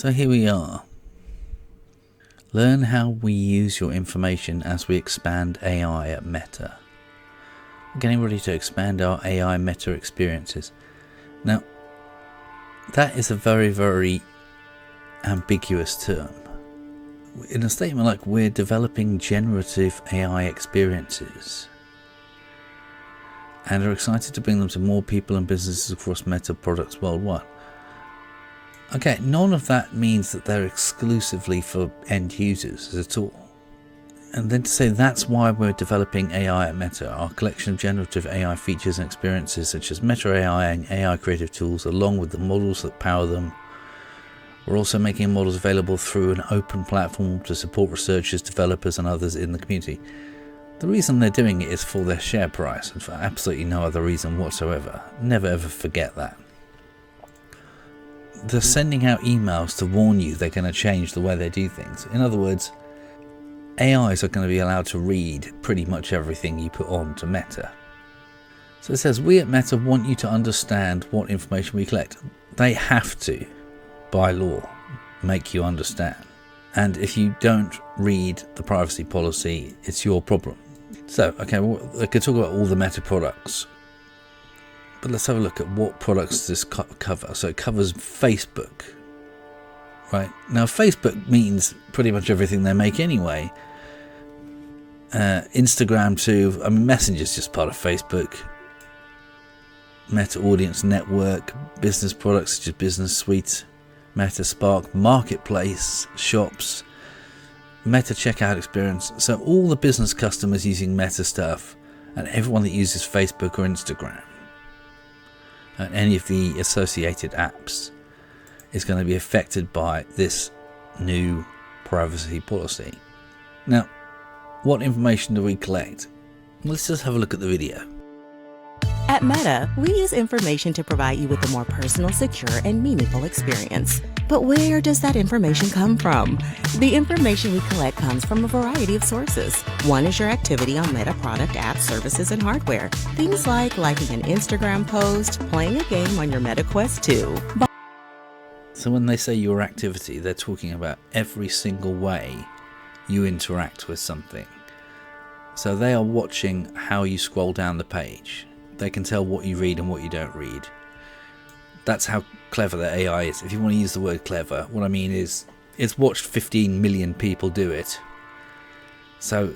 So here we are. Learn how we use your information as we expand AI at Meta. We're getting ready to expand our AI Meta experiences. Now, that is a very, very ambiguous term. In a statement like we're developing generative AI experiences and are excited to bring them to more people and businesses across Meta products worldwide. Okay, none of that means that they're exclusively for end users at all. And then to say that's why we're developing AI at Meta, our collection of generative AI features and experiences such as Meta AI and AI creative tools, along with the models that power them. We're also making models available through an open platform to support researchers, developers and others in the community. The reason they're doing it is for their share price and for absolutely no other reason whatsoever. Never ever forget that. They're sending out emails to warn you they're going to change the way they do things. In other words, AIs are going to be allowed to read pretty much everything you put on to Meta. So it says, we at Meta want you to understand what information we collect. They have to, by law, make you understand. And if you don't read the privacy policy, it's your problem. So, okay, well, I could talk about all the Meta products. But let's have a look at what products this cover. So it covers Facebook, right? Now Facebook means pretty much everything they make anyway. Instagram too. I mean, Messenger's just part of Facebook. Meta Audience Network, business products such as Business Suite, Meta Spark, Marketplace, Shops, Meta Checkout Experience. So all the business customers using Meta stuff and everyone that uses Facebook or Instagram and any of the associated apps is going to be affected by this new privacy policy. Now, what information do we collect? Let's just have a look at the video. At Meta, we use information to provide you with a more personal, secure, and meaningful experience. But where does that information come from? The information we collect comes from a variety of sources. One is your activity on Meta product, apps, services, and hardware. Things like liking an Instagram post, playing a game on your Meta Quest 2. So when they say your activity, they're talking about every single way you interact with something. So they are watching how you scroll down the page. They can tell what you read and what you don't read. That's how clever the AI is. If you want to use the word clever, what I mean is it's watched 15 million people do it. So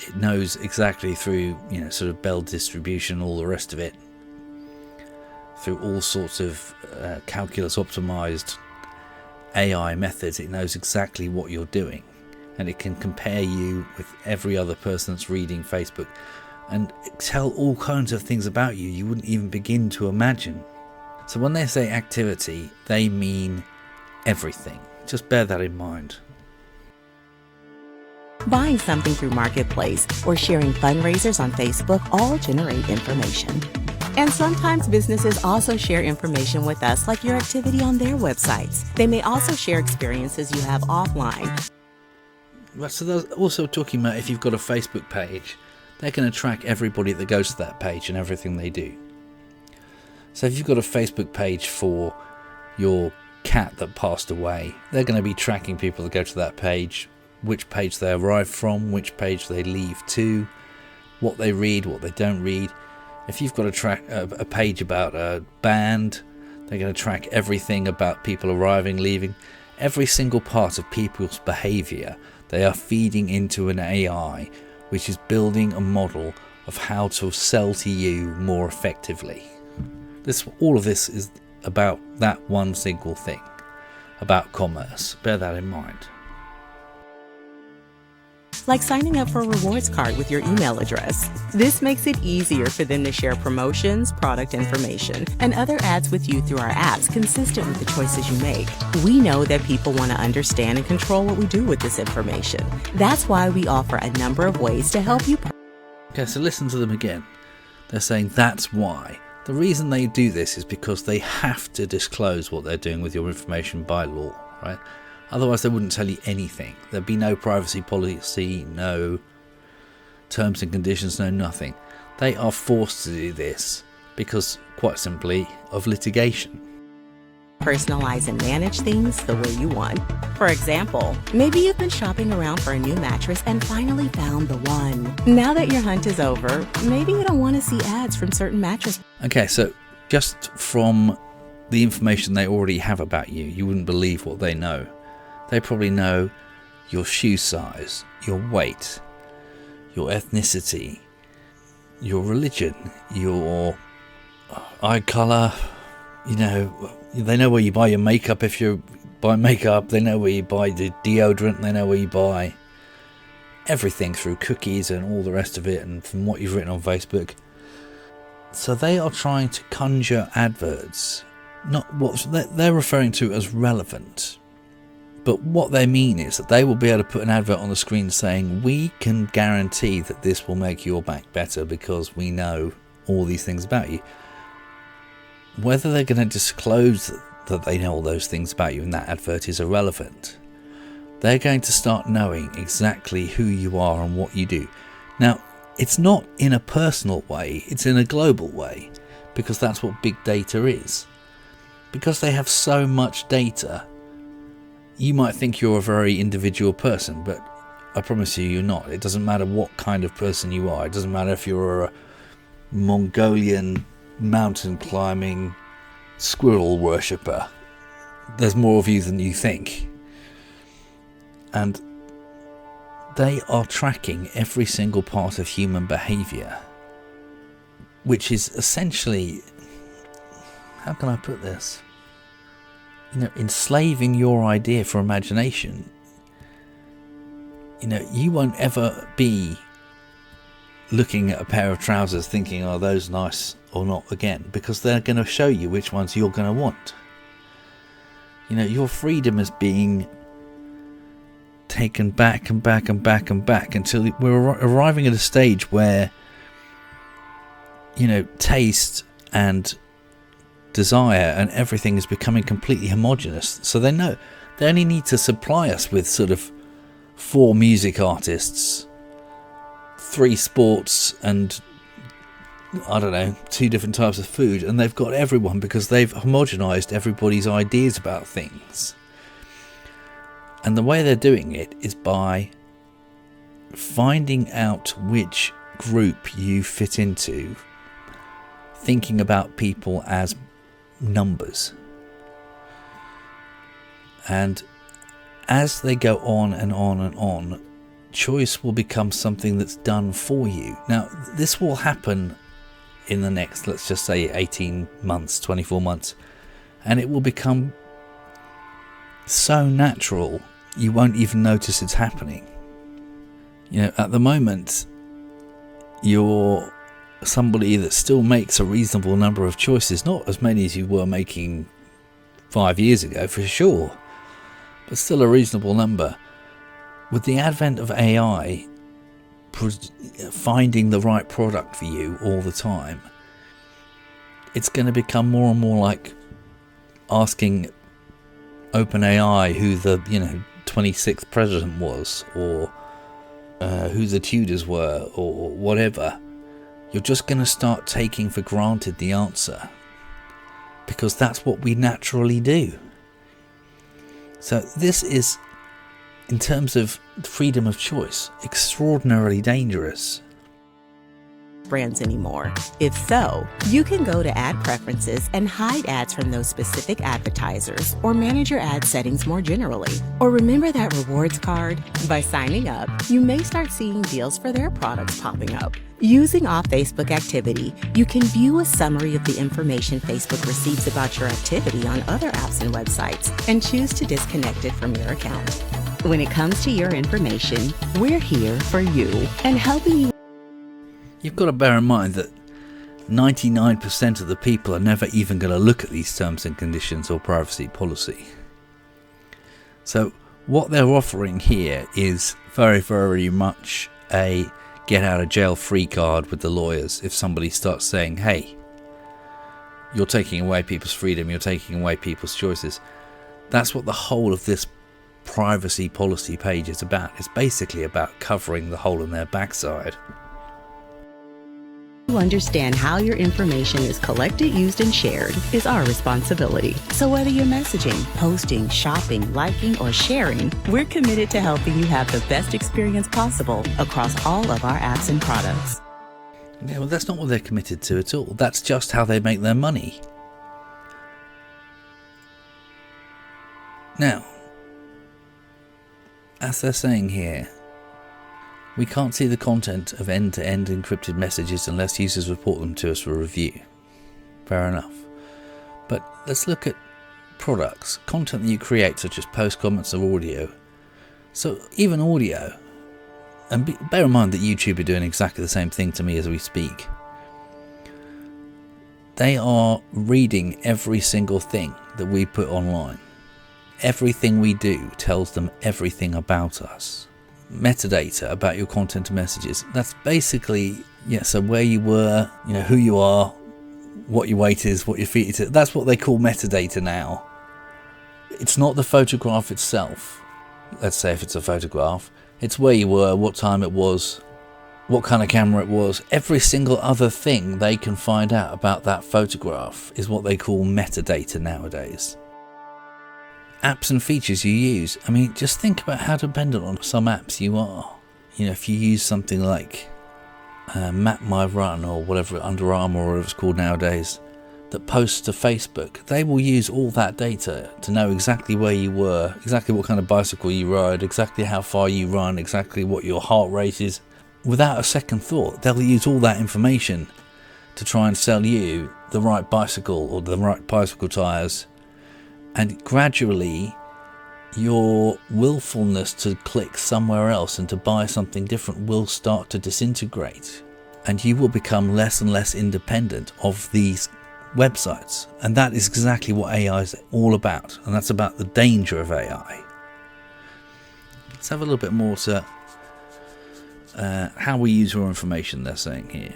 it knows exactly through, sort of Bell distribution, all the rest of it, through all sorts of calculus optimized AI methods, it knows exactly what you're doing. And it can compare you with every other person that's reading Facebook and tell all kinds of things about you you wouldn't even begin to imagine. So when they say activity, they mean everything. Just bear that in mind. Buying something through Marketplace or sharing fundraisers on Facebook all generate information. And sometimes businesses also share information with us, like your activity on their websites. They may also share experiences you have offline. So they're also talking about if you've got a Facebook page, they're going to track everybody that goes to that page and everything they do. So if you've got a Facebook page for your cat that passed away, they're going to be tracking people that go to that page, which page they arrive from, which page they leave to, what they read, what they don't read. If you've got a page about a band, they're going to track everything about people arriving, leaving, every single part of people's behavior. They are feeding into an AI, which is building a model of how to sell to you more effectively. All of this is about that one single thing, about commerce. Bear that in mind. Like signing up for a rewards card with your email address. This makes it easier for them to share promotions, product information, and other ads with you through our apps consistent with the choices you make. We know that people want to understand and control what we do with this information. That's why we offer a number of ways to help you. Okay, so listen to them again. They're saying that's why. The reason they do this is because they have to disclose what they're doing with your information by law, right? Otherwise they wouldn't tell you anything. There'd be no privacy policy, no terms and conditions, no nothing. They are forced to do this because, quite simply, of litigation. personalize and manage things the way you want. For example, maybe you've been shopping around for a new mattress and finally found the one. Now that your hunt is over, maybe you don't want to see ads from certain mattress. Okay, so just from the information they already have about you, you wouldn't believe what they know. They probably know your shoe size, your weight, your ethnicity, your religion, your eye colour. You know, they know where you buy your makeup. If you buy makeup, they know where you buy the deodorant, they know where you buy everything through cookies and all the rest of it, and from what you've written on Facebook. So they are trying to conjure adverts, not what they're referring to as relevant, but what they mean is that they will be able to put an advert on the screen saying, we can guarantee that this will make your back better because we know all these things about you. Whether they're going to disclose that they know all those things about you in that advert is irrelevant. They're going to start knowing exactly who you are and what you do. Now, it's not in a personal way, it's in a global way, because that's what big data is. Because they have so much data, you might think you're a very individual person, but I promise you, you're not. It doesn't matter what kind of person you are. It doesn't matter if you're a Mongolian mountain climbing squirrel worshipper. There's more of you than you think. And they are tracking every single part of human behaviour, which is essentially, how can I put this? You know, enslaving your idea for imagination. You know, you won't ever be looking at a pair of trousers thinking, are those nice or not again, because they're going to show you which ones you're going to want. You know, your freedom is being taken back and back and back and back until we're arriving at a stage where, you know, taste and desire and everything is becoming completely homogenous. So they know they only need to supply us with sort of 4 music artists, 3 sports, and I don't know, 2 different types of food, and they've got everyone because they've homogenized everybody's ideas about things. And the way they're doing it is by finding out which group you fit into, thinking about people as numbers. And as they go on and on and on, choice will become something that's done for you. Now, this will happen in the next, let's just say 18 months, 24 months, and it will become so natural you won't even notice it's happening. You know, at the moment, you're somebody that still makes a reasonable number of choices, not as many as you were making 5 years ago for sure, but still a reasonable number. With the advent of AI finding the right product for you all the time, it's going to become more and more like asking OpenAI who the 26th president was, or who the Tudors were, or whatever. You're just going to start taking for granted the answer, because that's what we naturally do. So this is, in terms of freedom of choice, extraordinarily dangerous. Brands anymore? If so, you can go to ad preferences and hide ads from those specific advertisers, or manage your ad settings more generally. Or remember that rewards card? By signing up, you may start seeing deals for their products popping up. Using Off Facebook Activity, you can view a summary of the information Facebook receives about your activity on other apps and websites, and choose to disconnect it from your account. When it comes to your information, we're here for you and helping you. You've got to bear in mind that 99% of the people are never even going to look at these terms and conditions or privacy policy. So what they're offering here is very, very much a get out of jail free card with the lawyers. If somebody starts saying, hey, you're taking away people's freedom, you're taking away people's choices. That's what the whole of this privacy policy page is about. It's basically about covering the hole in their backside. To understand how your information is collected, used, and shared is our responsibility. So whether you're messaging, posting, shopping, liking, or sharing, we're committed to helping you have the best experience possible across all of our apps and products. Yeah, well, that's not what they're committed to at all. That's just how they make their money. Now, as they're saying here, we can't see the content of end-to-end encrypted messages unless users report them to us for review. Fair enough. But let's look at products, content that you create, such as posts, comments, or audio. So even audio, and bear in mind that YouTube are doing exactly the same thing to me as we speak. They are reading every single thing that we put online. Everything we do tells them everything about us. Metadata about your content and messages. That's basically, so where you were, who you are, what your weight is, what your feet is. That's what they call metadata now. It's not the photograph itself. Let's say if it's a photograph, it's where you were, what time it was, what kind of camera it was. Every single other thing they can find out about that photograph is what they call metadata nowadays. Apps and features you use. I mean, just think about how dependent on some apps you are. If you use something like Map My Run or whatever, Under Armour or whatever it's called nowadays, that posts to Facebook, they will use all that data to know exactly where you were, exactly what kind of bicycle you ride, exactly how far you run, exactly what your heart rate is. Without a second thought, they'll use all that information to try and sell you the right bicycle or the right bicycle tyres. And gradually, your willfulness to click somewhere else and to buy something different will start to disintegrate. And you will become less and less independent of these websites. And that is exactly what AI is all about. And that's about the danger of AI. Let's have a little bit more to how we use our information, they're saying here.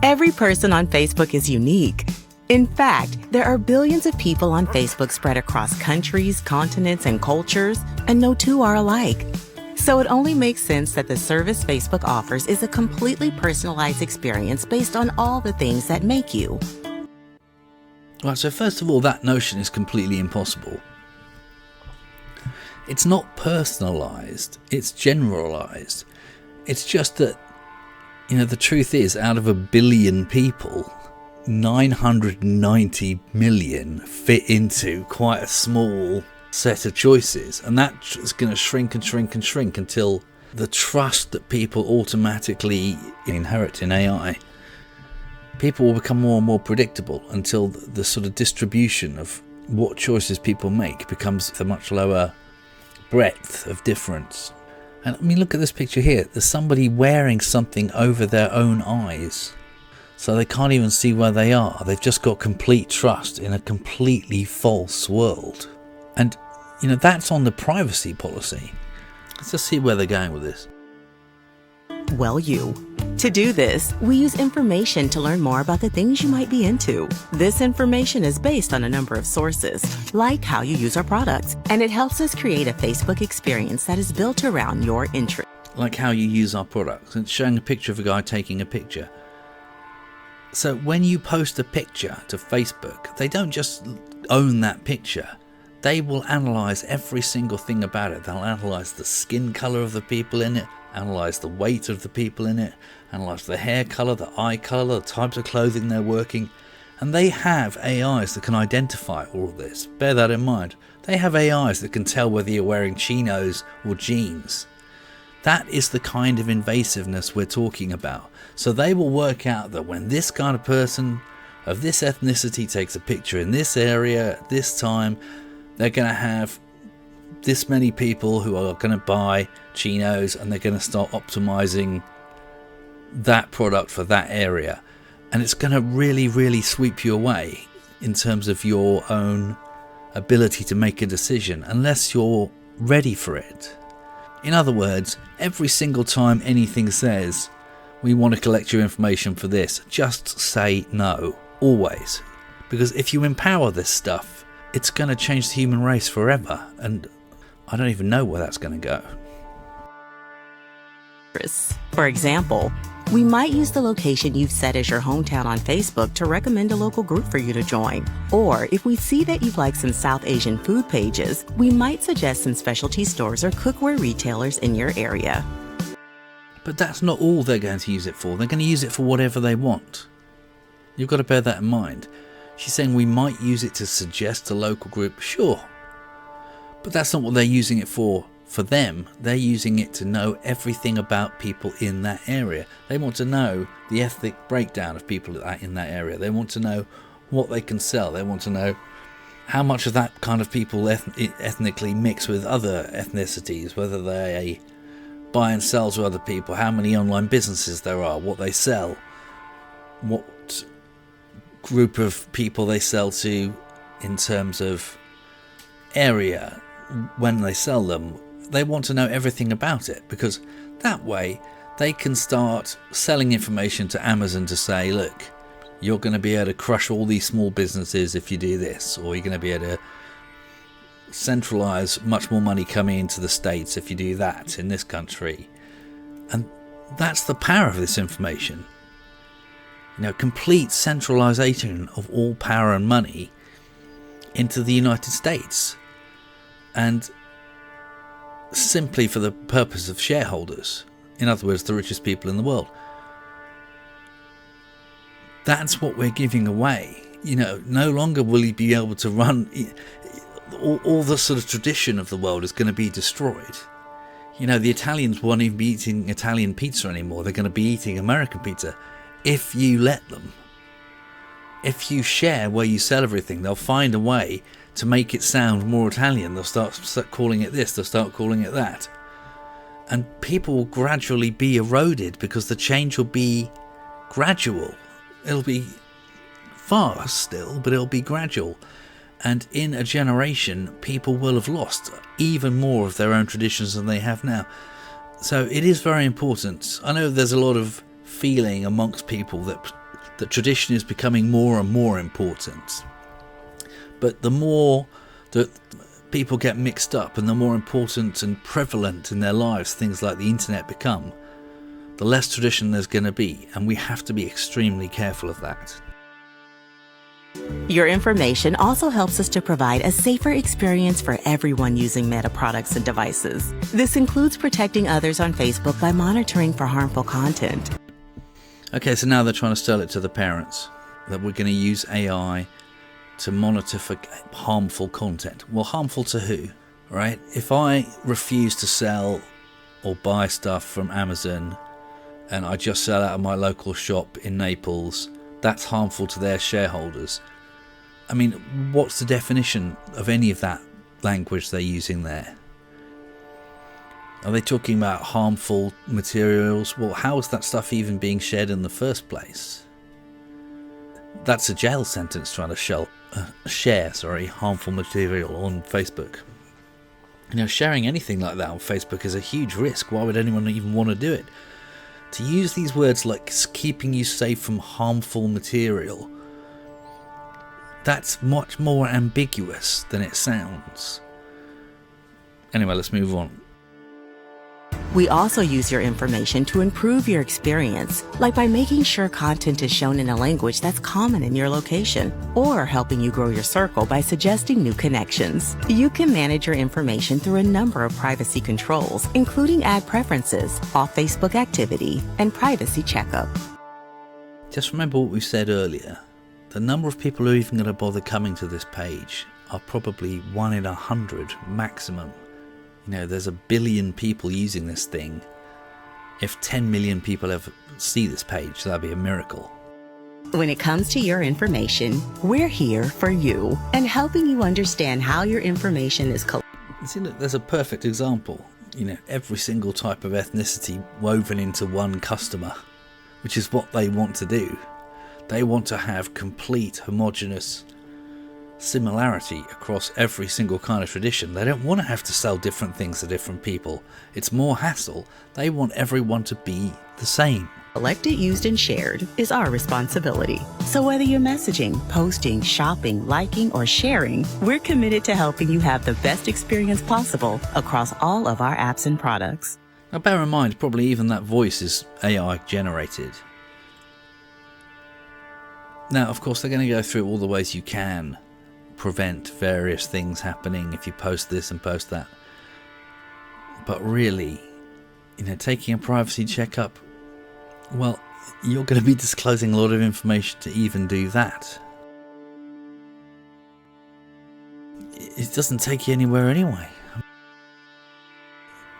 Every person on Facebook is unique. In fact, there are billions of people on Facebook spread across countries, continents, and cultures, and no two are alike. So it only makes sense that the service Facebook offers is a completely personalized experience based on all the things that make you. Right, so first of all, that notion is completely impossible. It's not personalized, it's generalized. It's just that the truth is, out of 1 billion people, 990 million fit into quite a small set of choices. And that's going to shrink and shrink and shrink until the trust that people automatically inherit in AI, people will become more and more predictable until the sort of distribution of what choices people make becomes a much lower breadth of difference. And I mean, look at this picture here. There's somebody wearing something over their own eyes. So they can't even see where they are. They've just got complete trust in a completely false world. And, that's on the privacy policy. Let's just see where they're going with this. Well, To do this, we use information to learn more about the things you might be into. This information is based on a number of sources, like how you use our products, and it helps us create a Facebook experience that is built around your interests. Like how you use our products. It's showing a picture of a guy taking a picture. So when you post a picture to Facebook, they don't just own that picture. They will analyze every single thing about it. They'll analyze the skin color of the people in it, analyze the weight of the people in it, analyze the hair color, the eye color, the types of clothing they're working. And they have AIs that can identify all of this. Bear that in mind. They have AIs that can tell whether you're wearing chinos or jeans. That is the kind of invasiveness we're talking about. So they will work out that when this kind of person of this ethnicity takes a picture in this area at this time, they're going to have this many people who are going to buy chinos, and they're going to start optimizing that product for that area. And it's going to really, really sweep you away in terms of your own ability to make a decision, unless you're ready for it. In other words, every single time anything says, we want to collect your information for this, just say no, always. Because if you empower this stuff, it's going to change the human race forever, and I don't even know where that's going to go. For example, we might use the location you've set as your hometown on Facebook to recommend a local group for you to join. Or if we see that you like some South Asian food pages, we might suggest some specialty stores or cookware retailers in your area. But that's not all they're going to use it for. They're going to use it for whatever they want. You've got to bear that in mind. She's saying we might use it to suggest a local group, sure. But that's not what they're using it for. For them, they're using it to know everything about people in that area. They want to know the ethnic breakdown of people in that area. They want to know what they can sell. They want to know how much of that kind of people ethnically mix with other ethnicities, whether they buy and sell to other people, how many online businesses there are, what they sell, what group of people they sell to in terms of area when they sell them. They want to know everything about it, because that way they can start selling information to Amazon to say, look, you're going to be able to crush all these small businesses if you do this, or you're going to be able to centralize much more money coming into the States if you do that in this country. And that's the power of this information. Complete centralization of all power and money into the United States. And simply for the purpose of shareholders, in other words, the richest people in the world. That's what we're giving away. No longer will you be able to run, all the sort of tradition of the world is going to be destroyed. The Italians won't even be eating Italian pizza anymore. They're going to be eating American pizza if you let them. If you share where you sell everything, they'll find a way to make it sound more Italian. They'll start calling it this, they'll start calling it that. And people will gradually be eroded because the change will be gradual. It'll be fast still, but it'll be gradual. And in a generation, people will have lost even more of their own traditions than they have now. So it is very important. I know there's a lot of feeling amongst people that tradition is becoming more and more important. But the more that people get mixed up and the more important and prevalent in their lives things like the internet become, the less tradition there's going to be. And we have to be extremely careful of that. Your information also helps us to provide a safer experience for everyone using Meta products and devices. This includes protecting others on Facebook by monitoring for harmful content. Okay, so now they're trying to sell it to the parents, that we're going to use AI to monitor for harmful content. Well, harmful to who, right? If I refuse to sell or buy stuff from Amazon and I just sell out of my local shop in Naples, that's harmful to their shareholders. I mean, what's the definition of any of that language they're using there? Are they talking about harmful materials? Well, how is that stuff even being shared in the first place? That's a jail sentence trying to share harmful material on Facebook. Sharing anything like that on Facebook is a huge risk. Why would anyone even want to do it? To use these words like keeping you safe from harmful material, that's much more ambiguous than it sounds. Anyway, let's move on. We also use your information to improve your experience, like by making sure content is shown in a language that's common in your location, or helping you grow your circle by suggesting new connections. You can manage your information through a number of privacy controls, including ad preferences, off Facebook activity, and privacy checkup. Just remember what we said earlier. The number of people who are even going to bother coming to this page are probably 1 in 100 maximum. There's 1 billion people using this thing. If 10 million people ever see this page, that'd be a miracle. When it comes to your information, we're here for you and helping you understand how your information is collected. See, look, there's a perfect example. Every single type of ethnicity woven into one customer, which is what they want to do. They want to have complete homogeneous similarity across every single kind of tradition. They don't want to have to sell different things to different people. It's more hassle. They want everyone to be the same. Collected, used, and shared is our responsibility. So whether you're messaging, posting, shopping, liking, or sharing, we're committed to helping you have the best experience possible across all of our apps and products. Now bear in mind, probably even that voice is AI generated. Now, of course, they're going to go through all the ways you can prevent various things happening if you post this and post that. But really, taking a privacy checkup, well, you're going to be disclosing a lot of information to even do that. It doesn't take you anywhere anyway.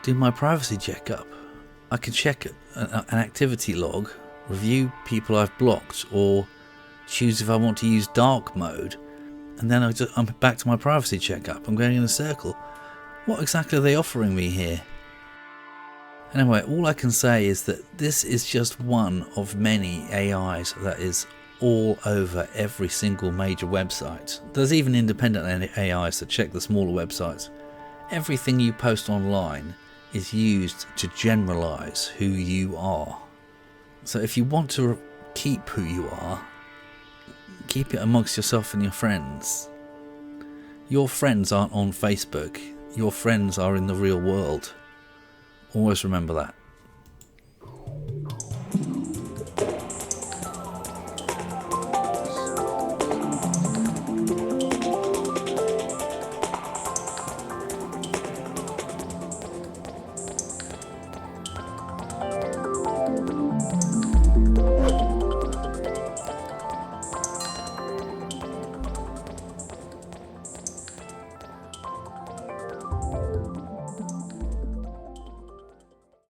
Do my privacy checkup. I can check an activity log, review people I've blocked, or choose if I want to use dark mode, and then I'm back to my privacy checkup. I'm going in a circle. What exactly are they offering me here? Anyway, all I can say is that this is just one of many AIs that is all over every single major website. There's even independent AIs that check the smaller websites. Everything you post online is used to generalize who you are. So if you want to keep who you are, keep it amongst yourself and your friends. Your friends aren't on Facebook. Your friends are in the real world. Always remember that.